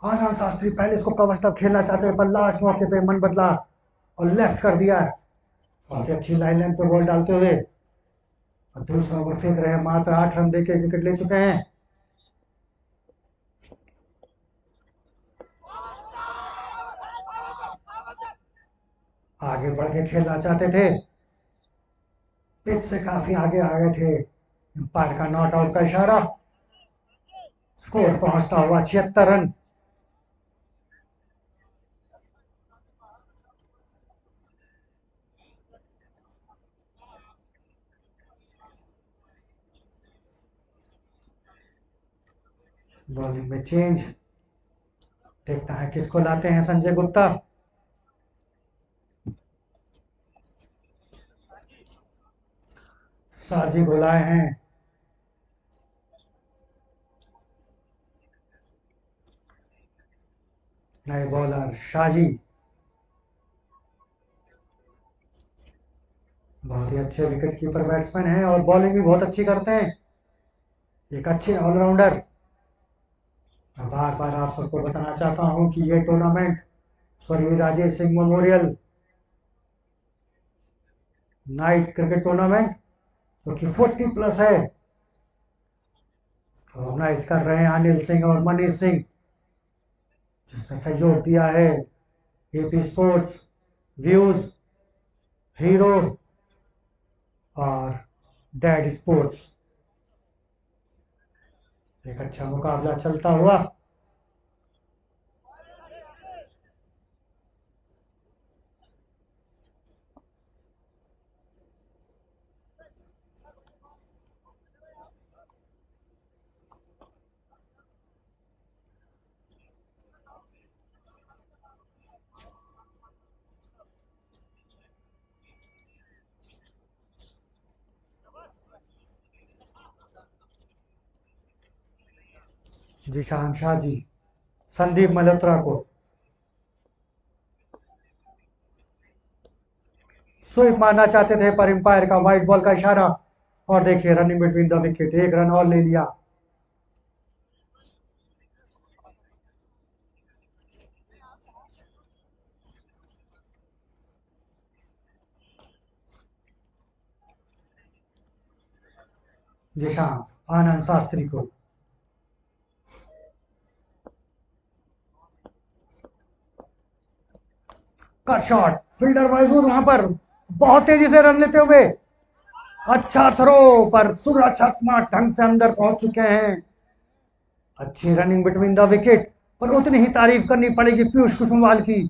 आनंद शास्त्री पहले इसको कवर स्टॉप खेलना चाहते हैं पर लास्ट मौके पे मन बदला और लेफ्ट कर दिया है। बहुत ही अच्छी लाइन पे बॉल डालते हुए और दूसरा ओवर फेंक रहे हैं। मात्र 8 रन देके विकेट ले चुके हैं। आगे बढ़ के खेलना चाहते थे, पिच से काफी आगे आ गए थे। अंपायर का नॉट आउट का इशारा। स्कोर पहुंचता हुआ 76 रन। बॉलिंग में चेंज, देखता है किसको लाते हैं संजय गुप्ता। साजी को लाए हैं। नए बॉलर शाजी बहुत ही अच्छे विकेट कीपर बैट्समैन हैं और बॉलिंग भी बहुत अच्छी करते हैं। एक अच्छे ऑलराउंडर। मैं बार बार आप सबको बताना चाहता हूं कि ये टूर्नामेंट स्वर्गीय Rajesh Singh memorial night cricket tournament जो कि 40+ है, ऑर्गेनाइज कर रहे हैं अनिल सिंह और मनीष सिंह, जिसमें सहयोग दिया है एपी स्पोर्ट्स, व्यूज, हीरो और डैड स्पोर्ट्स। एक अच्छा मुकाबला चलता हुआ। जीशान शाहजी संदीप मल्होत्रा को स्वीप मारना चाहते थे पर अंपायर का वाइट बॉल का इशारा और देखिए running between the wicket, 1 run और ले लिया। जीशान आनंद शास्त्री को कट शॉट, फील्डर मौजूद वहां पर, बहुत तेजी से रन लेते हुए अच्छा थ्रो पर सूरज शर्मा ढंग से अंदर पहुंच चुके हैं। अच्छी रनिंग बिटवीन द विकेट, पर उतनी ही तारीफ करनी पड़ेगी पीयूष कुसुमवाल की।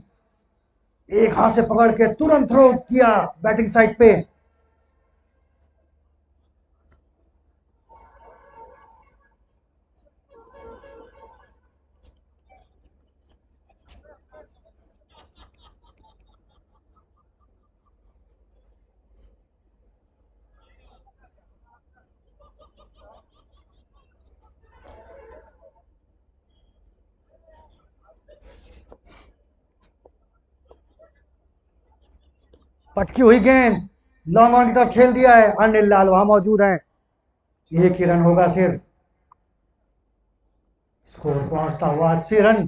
एक हाथ से पकड़ के तुरंत थ्रो किया बैटिंग साइड पे। पटकी हुई गेंद लॉन्ग ऑन की तरफ खेल दिया है। अनिल लाल वहां मौजूद हैं। 1 ही रन होगा सिर्फ। स्कोर पहुंचता हुआ 80 रन।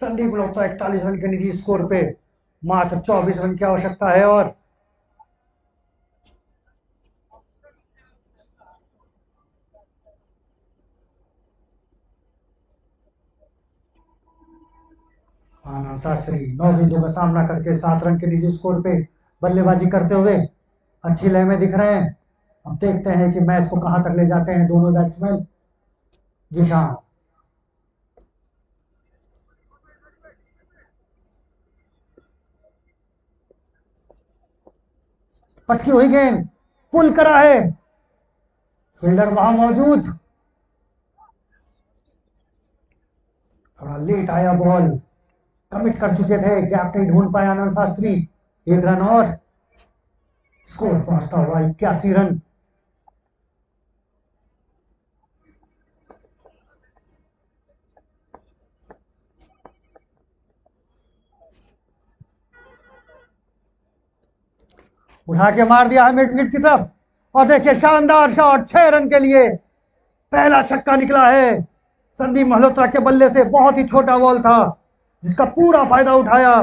संदीप मल्होत्रा 41 रन के निजी स्कोर पे मात्र 24 रन की आवश्यकता है और आनंद शास्त्री 9 गेंदों का सामना करके 7 रन के निजी स्कोर पे बल्लेबाजी करते हुए अच्छी लय में दिख रहे हैं। अब देखते हैं कि मैच को कहां तक ले जाते हैं दोनों बैट्समैन। जीशान पटकी हुई गेंद, पुल करा है, फील्डर वहां मौजूद, थोड़ा लेट आया बॉल, कमिट कर चुके थे, गैप नहीं ढूंढ पाया आनंद शास्त्री। 1 रन और स्कोर पहुंचता हुआ 81 रन। उठा के मार दिया है मिड विकेट की तरफ और देखिए शानदार शॉट, 6 रन के लिए पहला छक्का निकला है संदीप मल्होत्रा के बल्ले से। बहुत ही छोटा बॉल था जिसका पूरा फायदा उठाया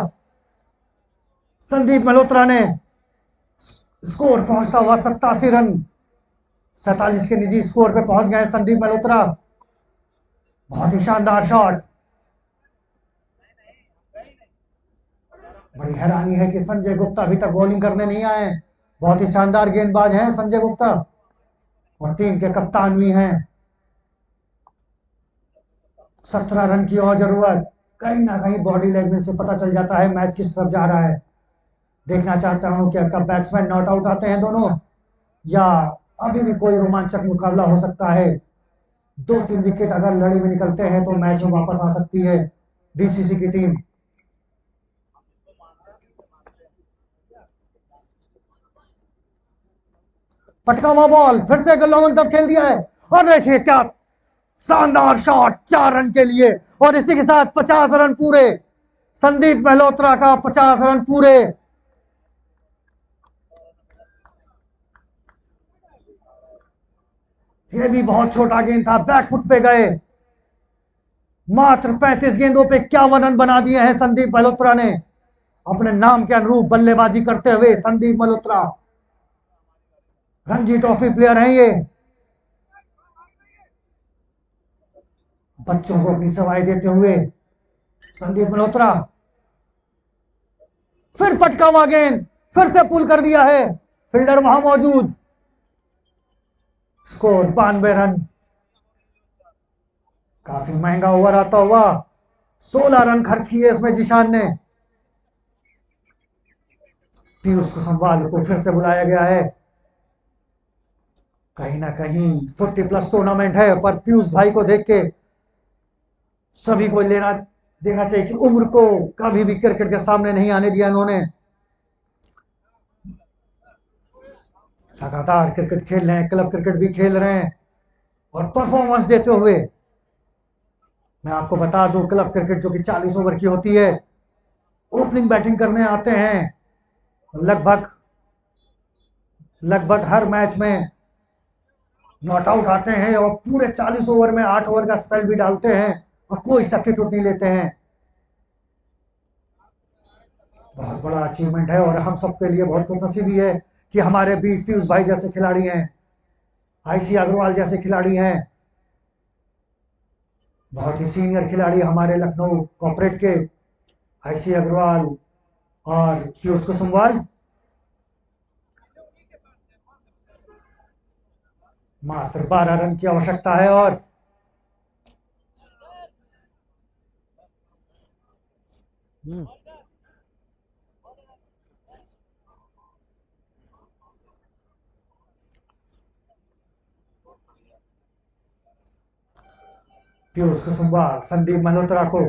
संदीप मल्होत्रा ने। स्कोर पहुंचता हुआ 87 रन, 47 के निजी स्कोर पे पहुंच गए संदीप मल्होत्रा। बहुत ही शानदार शॉट। बड़ी हैरानी है कि संजय गुप्ता अभी तक बॉलिंग करने नहीं आए। बहुत ही शानदार गेंदबाज हैं संजय गुप्ता और टीम के कप्तान भी हैं। 17 रन की और जरूरत। कहीं ना कहीं बॉडी लैंग्वेज से पता चल जाता है मैच किस तरफ जा रहा है। देखना चाहता हूं कि कब बैट्समैन नॉट आउट आते हैं दोनों या अभी भी कोई रोमांचक मुकाबला हो सकता है। 2-3 विकेट अगर लड़ी में निकलते हैं तो मैच में वापस आ सकती है डीसीसी की टीम। पटका हुआ बॉल, फिर से लॉन्ग तक खेल दिया है और देखिए क्या शानदार शॉट, 4 रन के लिए और इसी के साथ 50 रन पूरे। संदीप मल्होत्रा का 50 रन पूरे। यह भी बहुत छोटा गेंद था, बैकफुट पे गए। मात्र 35 गेंदों पे 51 रन बना दिए हैं संदीप मल्होत्रा ने। अपने नाम के अनुरूप बल्लेबाजी करते हुए संदीप मल्होत्रा रणजी ट्रॉफी प्लेयर हैं ये। बच्चों को अपनी सेवाएं देते हुए संदीप मल्होत्रा, फिर पटका हुआ गेंद, फिर से पुल कर दिया है, फील्डर वहां मौजूद। Score 92 run. काफी महंगा ओवर आता हुआ। 16 रन खर्च किए इसमें जीशान ने। पीयूष कुसुमवाल को फिर से बुलाया गया है। कहीं ना कहीं 40+ टूर्नामेंट है पर पीयूष भाई को देख के सभी को लेना देना चाहिए कि उम्र को कभी भी क्रिकेट के सामने नहीं आने दिया इन्होंने। लगातार क्रिकेट खेल रहे हैं, क्लब क्रिकेट भी खेल रहे हैं और परफॉर्मेंस देते हुए। मैं आपको बता दूं क्लब क्रिकेट जो कि 40 ओवर की होती है, ओपनिंग बैटिंग करने आते हैं लगभग हर मैच में नॉट आउट आते हैं और पूरे 40 ओवर में 8 ओवर का स्पेल भी डालते हैं और कोई सब्स्टिट्यूट नहीं लेते हैं। बहुत बड़ा अचीवमेंट है और हम सबके लिए बहुत खुशनसीबी है कि हमारे बीच पीयूष भाई जैसे खिलाड़ी हैं, आईसी अग्रवाल जैसे खिलाड़ी हैं। बहुत ही सीनियर खिलाड़ी हमारे लखनऊ कॉर्पोरेट के आईसी अग्रवाल और पीयूष कुसुमवाल। मात्र 12 रन की आवश्यकता है और पीयूष कुसुमवाल संदीप मल्होत्रा को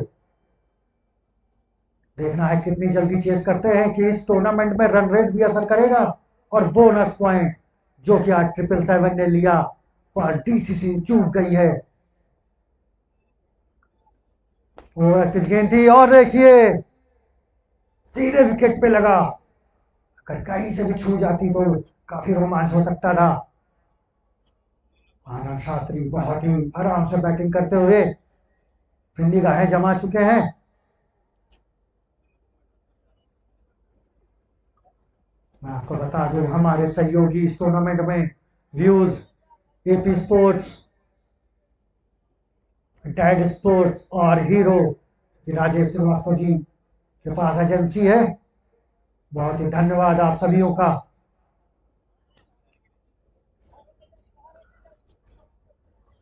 देखना है कितनी जल्दी चेस करते हैं कि इस टूर्नामेंट में रन रेट भी असर करेगा और बोनस पॉइंट जो कि आज 777 ने लिया पर डीसीसी चूक गई है। और किस गेंद थी और देखिए सीधे विकेट पे लगा। अगर कहीं से भी छू जाती तो काफी रोमांच हो सकता था। आनंद शास्त्री बहुत ही आराम से बैटिंग करते हुए फिर निगाहें जमा चुके हैं। मैं आपको बता दूं, हमारे सहयोगी इस टूर्नामेंट में views, AP sports, dad sports और हीरो राजेश श्रीवास्तव जी के पास एजेंसी है। बहुत ही धन्यवाद आप सभीयों का।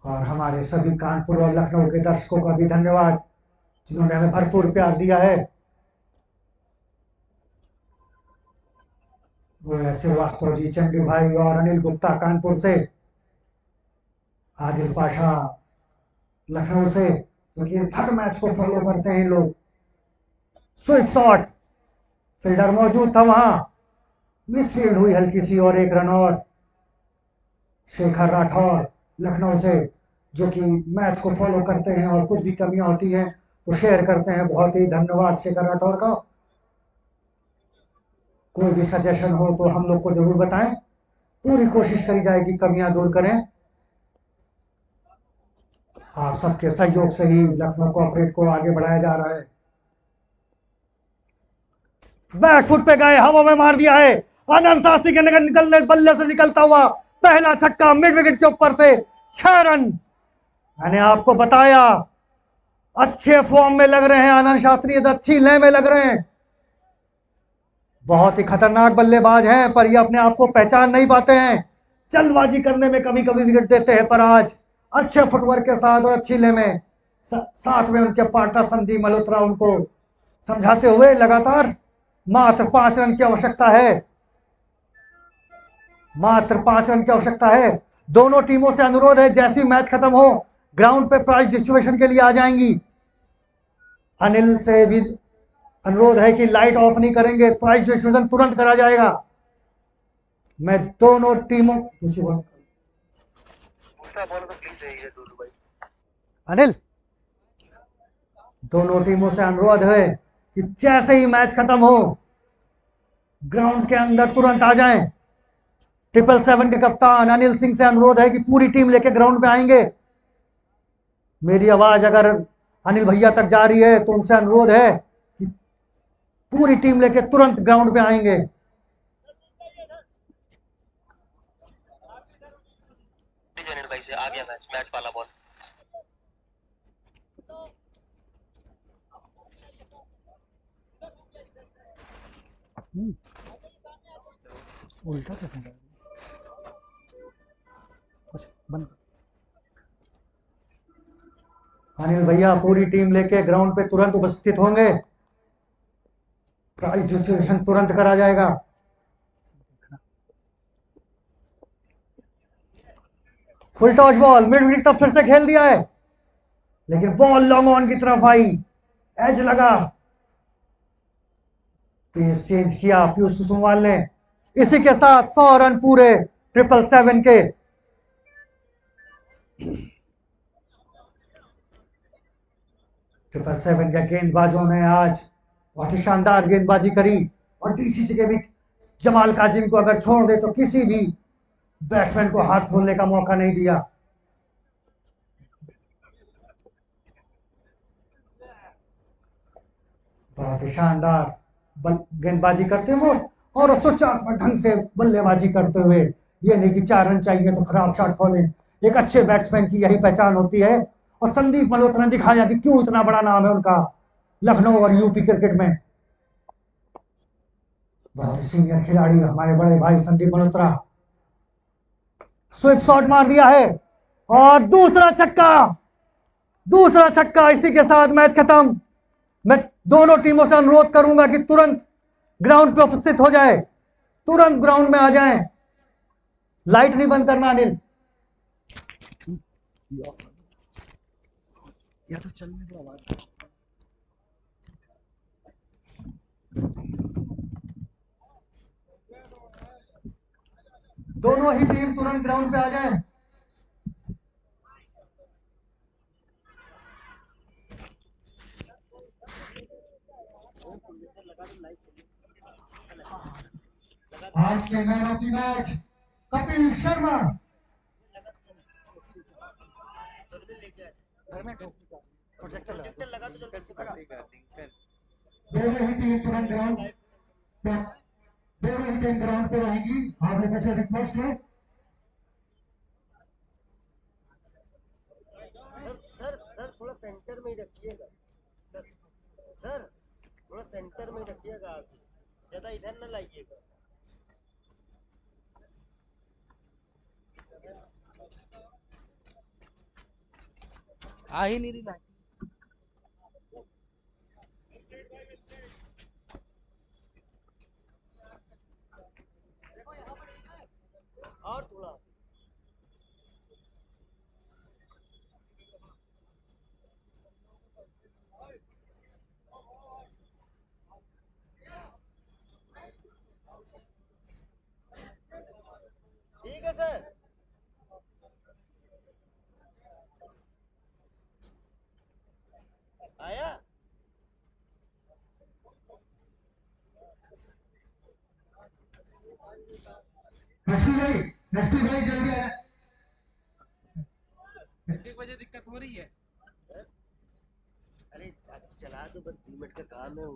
और हमारे सभी कानपुर और लखनऊ के दर्शकों का भी धन्यवाद, जिन्होंने हमें भरपूर प्यार दिया है। वो है श्रीवास्तव जी, चंडी भाई और अनिल गुप्ता कानपुर से, आदिल पाशा लखनऊ से, क्योंकि हर मैच को फॉलो करते हैं लोग। स्विच शॉट, फील्डर मौजूद था वहां, मिसफील्ड हुई हल्की सी और एक रन और। शेखर राठौर लखनऊ से, जो कि मैच को फॉलो करते हैं और कुछ भी कमियां होती हैं तो शेयर करते हैं। बहुत ही धन्यवाद शेखर राठौर का। कोई भी सजेशन हो तो हम लोग को जरूर बताएं, पूरी कोशिश करी जाएगी कमियां दूर करें। आप सबके सहयोग से ही लखनऊ कॉर्पोरेट को आगे बढ़ाया जा रहा है। बैक फुट पे गए, हवा में मार दिया है। आनंद शास्त्री के निकलने बल्ले से निकलता हुआ पहला छक्का मिड विकेट के ऊपर से 6 रन। मैंने आपको बताया अच्छे फॉर्म में लग रहे हैं आनंद शास्त्री, अच्छी लय में लग रहे हैं। बहुत ही खतरनाक बल्लेबाज हैं, पर ये अपने आप को पहचान नहीं पाते हैं। जल्दबाजी करने में कभी कभी विकेट देते हैं, पर आज अच्छे फुटवर्क के साथ और अच्छी लय में साथ में उनके पार्टनर संदीप मल्होत्रा उनको समझाते हुए लगातार मात्र 5 रन की आवश्यकता है। मात्र 5 रन की आवश्यकता है। दोनों टीमों से अनुरोध है, जैसी मैच खत्म हो ग्राउंड पे प्राइज डिस्ट्रीब्यूशन के लिए आ जाएंगी। अनिल से भी अनुरोध है कि लाइट ऑफ नहीं करेंगे, प्राइज डिस्ट्रीब्यूशन तुरंत करा जाएगा। मैं दोनों टीमों दूसरा बॉल तो प्लीज रही है दुलू भाई। अनिल, दोनों टीमों से अनुरोध है कि जैसे ही मैच खत्म हो ग्राउंड के अंदर तुरंत आ जाएं। 777 के कप्तान अनिल सिंह से अनुरोध है कि पूरी टीम लेके ग्राउंड पे आएंगे। मेरी आवाज अगर अनिल भैया तक जा रही है तो उनसे अनुरोध है कि पूरी टीम लेके तुरंत ग्राउंड पे आएंगे। अनिल भाई से आ गया मैच वाला बॉल। उल्टा कैसे कर कुछ बंद। अनिल भैया पूरी टीम लेके ग्राउंड पे तुरंत उपस्थित होंगे, प्राइज डिस्ट्रीब्यूशन तुरंत करा जाएगा। Full toss ball mid wicket तक फिर से खेल दिया है, लेकिन बॉल लॉन्ग ऑन की तरफ आई, एज लगा, पेस चेंज किया पीयूष कुसुमवाल ने। इसी के साथ 100 रन पूरे 777 के। ट्रिपल सेवन के गेंदबाजों ने आज बहुत ही शानदार गेंदबाजी करी और डीसीसी के भी जमाल काजिम को अगर छोड़ दे तो किसी भी बैट्समैन को हाथ खोलने का मौका नहीं दिया। बहुत ही शानदार गेंदबाजी करते हुए और सुचारू ढंग से बल्लेबाजी करते हुए, ये नहीं कि 4 रन चाहिए तो खराब शॉट खोलें। एक अच्छे बैट्समैन की यही पहचान होती है और संदीप मल्होत्रा ने दिखाया कि क्यों इतना बड़ा नाम है उनका लखनऊ और यूपी क्रिकेट में। बहुत ही सीनियर खिलाड़ी हमारे बड़े भाई संदीप मल्होत्रा। स्विप शॉट मार दिया है और दूसरा छक्का। इसी के साथ मैच खत्म। मैं दोनों टीमों से अनुरोध करूंगा कि तुरंत ग्राउंड पे उपस्थित हो जाए, तुरंत ग्राउंड में आ जाएं। लाइट नहीं बंद करना अनिल। या तो चलने दो आवाज। दोनों ही टीम तुरंत ग्राउंड पे आ जाएं। आज के man of the match Kapil Sharma. Projector लगा तो जल्दी दोनों ही टीम तुरंत ग्राउंड पे दोनों टीम ग्राउंड पे रहेंगी, आप लोगों से रिक्वेस्ट है। सर सर थोड़ा सेंटर में ही रखिएगा सर। सर थोड़ा सेंटर में ही रखिएगा, आप ज्यादा इधर न लाइएगा। आ ही नहीं रही लाइट। और थोड़ा ठीक है सर। आया रश्मि भाई जल्दी आया। इसी वजह दिक्कत हो रही है। अरे अभी चला दो, बस 2 मिनट का काम है।